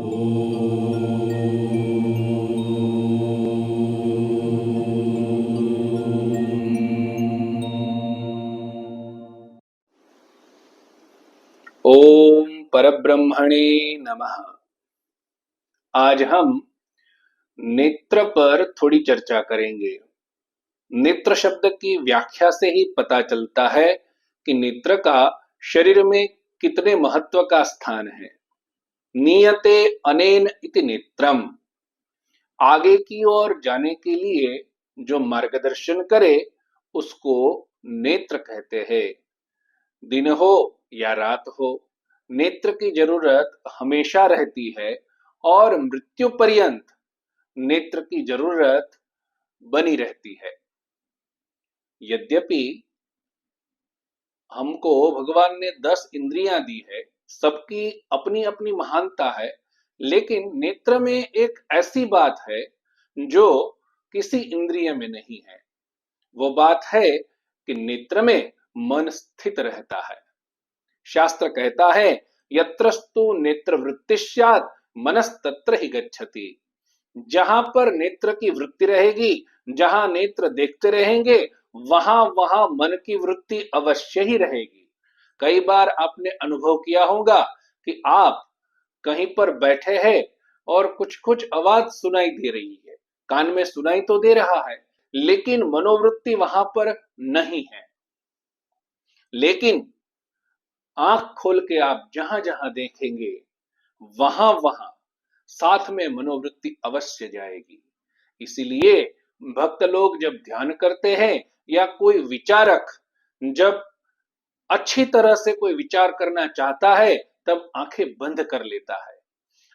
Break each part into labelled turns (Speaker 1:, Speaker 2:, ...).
Speaker 1: ओम परब्रह्मणे नमः। आज हम नेत्र पर थोड़ी चर्चा करेंगे। नेत्र शब्द की व्याख्या से ही पता चलता है कि नेत्र का शरीर में कितने महत्व का स्थान है। नियते अनेन इति नेत्रम, आगे की ओर जाने के लिए जो मार्गदर्शन करे उसको नेत्र कहते हैं। दिन हो या रात हो, नेत्र की जरूरत हमेशा रहती है और मृत्यु पर्यंत नेत्र की जरूरत बनी रहती है। यद्यपि हमको भगवान ने 10 इंद्रियां दी है, सबकी अपनी अपनी महानता है, लेकिन नेत्र में एक ऐसी बात है जो किसी इंद्रिय में नहीं है। वो बात है कि नेत्र में मन स्थित रहता है। शास्त्र कहता है यत्रस्तु नेत्र वृत्ति स्यात् मनस्तत्र ही गच्छति। जहां पर नेत्र की वृत्ति रहेगी, जहां नेत्र देखते रहेंगे, वहां वहां मन की वृत्ति अवश्य ही रहेगी। कई बार आपने अनुभव किया होगा कि आप कहीं पर बैठे हैं और कुछ कुछ आवाज सुनाई दे रही है, कान में सुनाई तो दे रहा है, लेकिन मनोवृत्ति वहां पर नहीं है। लेकिन आंख खोल के आप जहां जहां देखेंगे, वहां वहां साथ में मनोवृत्ति अवश्य जाएगी। इसीलिए भक्त लोग जब ध्यान करते हैं या कोई विचारक जब अच्छी तरह से कोई विचार करना चाहता है, तब आंखें बंद कर लेता है।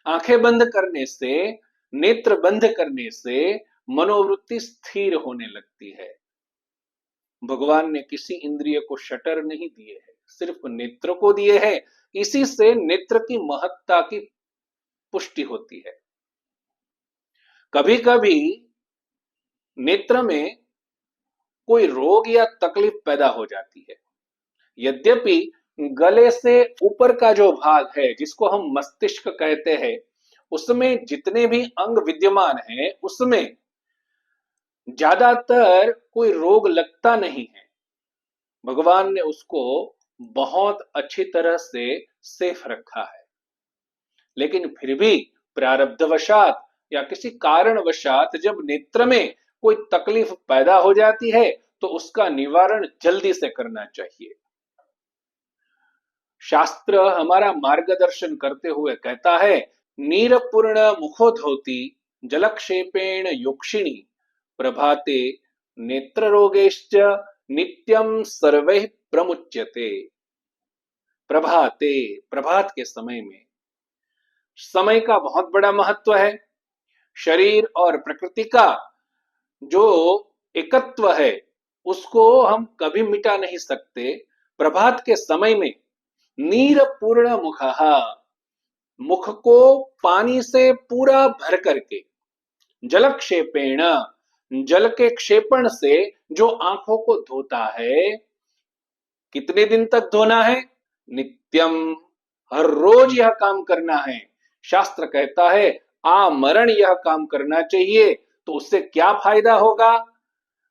Speaker 1: आंखें बंद करने से, नेत्र बंद करने से मनोवृत्ति स्थिर होने लगती है। भगवान ने किसी इंद्रिय को शटर नहीं दिए हैं, सिर्फ नेत्र को दिए हैं। इसी से नेत्र की महत्ता की पुष्टि होती है। कभी कभी नेत्र में कोई रोग या तकलीफ पैदा हो जाती है। यद्यपि गले से ऊपर का जो भाग है, जिसको हम मस्तिष्क कहते हैं, उसमें जितने भी अंग विद्यमान हैं, उसमें ज्यादातर कोई रोग लगता नहीं है। भगवान ने उसको बहुत अच्छी तरह से सेफ रखा है। लेकिन फिर भी प्रारब्धवशात या किसी कारणवशात जब नेत्र में कोई तकलीफ पैदा हो जाती है, तो उसका निवारण जल्दी से करना चाहिए। शास्त्र हमारा मार्गदर्शन करते हुए कहता है, नीरपूर्ण मुखोधौति जलक्षेपेण योक्षिणी प्रभाते नेत्र रोगेश्च नित्यम सर्वैः प्रमुच्यते। प्रभाते, प्रभात के समय में, समय का बहुत बड़ा महत्व है। शरीर और प्रकृति का जो एकत्व है, उसको हम कभी मिटा नहीं सकते। प्रभात के समय में नीर पूर्ण मुखः, मुख को पानी से पूरा भर करके, जलक्षेपेण, जल के क्षेपण से जो आंखों को धोता है। कितने दिन तक धोना है? नित्यम, हर रोज यह काम करना है। शास्त्र कहता है आमरण यह काम करना चाहिए। तो उससे क्या फायदा होगा?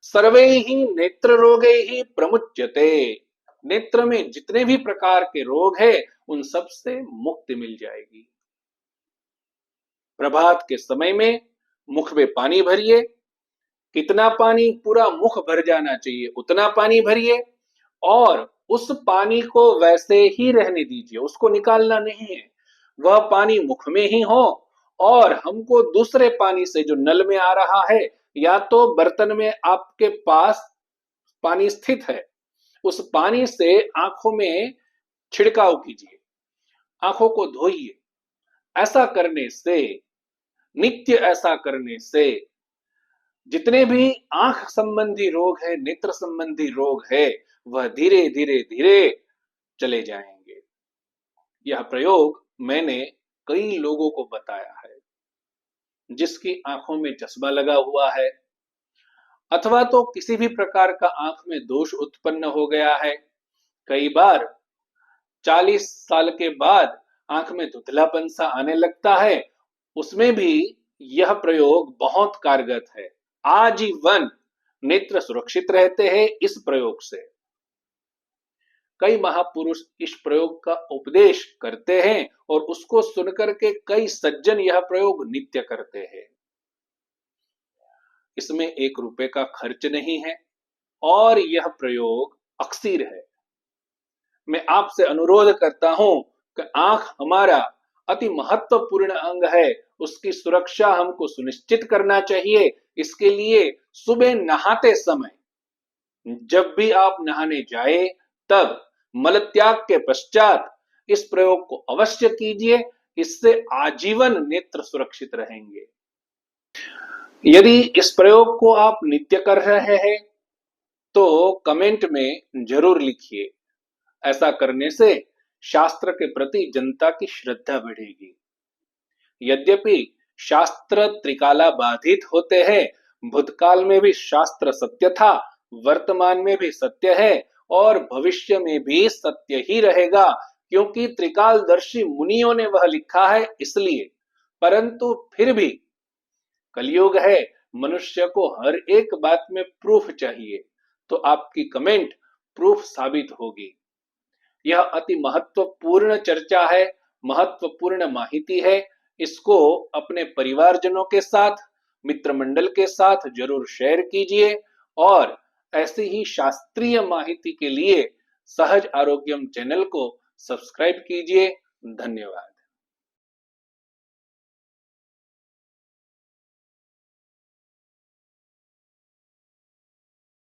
Speaker 1: सर्वे ही नेत्र रोगे ही प्रमुच्यते। नेत्र में जितने भी प्रकार के रोग है, उन सब से मुक्ति मिल जाएगी। प्रभात के समय में मुख में पानी भरिए। कितना पानी? पूरा मुख भर जाना चाहिए, उतना पानी भरिए और उस पानी को वैसे ही रहने दीजिए, उसको निकालना नहीं है। वह पानी मुख में ही हो और हमको दूसरे पानी से जो नल में आ रहा है, या तो बर्तन में आपके पास पानी स्थित है, उस पानी से आंखों में छिड़काव कीजिए, आंखों को धोइए। ऐसा करने से, नित्य ऐसा करने से जितने भी आंख संबंधी रोग है, नेत्र संबंधी रोग है, वह धीरे धीरे धीरे चले जाएंगे। यह प्रयोग मैंने कई लोगों को बताया है, जिसकी आंखों में चश्मा लगा हुआ है, अथवा तो किसी भी प्रकार का आंख में दोष उत्पन्न हो गया है। कई बार 40 साल के बाद आंख में धुंधलापन सा आने लगता है, उसमें भी यह प्रयोग बहुत कारगर है। आजीवन नेत्र सुरक्षित रहते हैं इस प्रयोग से। कई महापुरुष इस प्रयोग का उपदेश करते हैं और उसको सुनकर के कई सज्जन यह प्रयोग नित्य करते हैं। इसमें 1 रुपए का खर्च नहीं है और यह प्रयोग अक्सीर है। मैं आपसे अनुरोध करता हूं कि आंख हमारा अति महत्वपूर्ण अंग है, उसकी सुरक्षा हमको सुनिश्चित करना चाहिए। इसके लिए सुबह नहाते समय, जब भी आप नहाने जाए, तब मलत्याग के पश्चात इस प्रयोग को अवश्य कीजिए। इससे आजीवन नेत्र सुरक्षित रहेंगे। यदि इस प्रयोग को आप नित्य कर रहे हैं तो कमेंट में जरूर लिखिए। ऐसा करने से शास्त्र के प्रति जनता की श्रद्धा बढ़ेगी। यद्यपि शास्त्र त्रिकाला बाधित होते हैं, भूतकाल में भी शास्त्र सत्य था, वर्तमान में भी सत्य है और भविष्य में भी सत्य ही रहेगा, क्योंकि त्रिकालदर्शी मुनियों ने वह लिखा है इसलिए। परंतु फिर भी कलयुग है, मनुष्य को हर एक बात में प्रूफ चाहिए, तो आपकी कमेंट प्रूफ साबित होगी। यह अति महत्वपूर्ण चर्चा है, महत्वपूर्ण माहिती है। इसको अपने परिवारजनों के साथ, मित्र मंडल के साथ जरूर शेयर कीजिए और ऐसी ही शास्त्रीय माहिती के लिए सहज आरोग्यम चैनल को सब्सक्राइब कीजिए। धन्यवाद।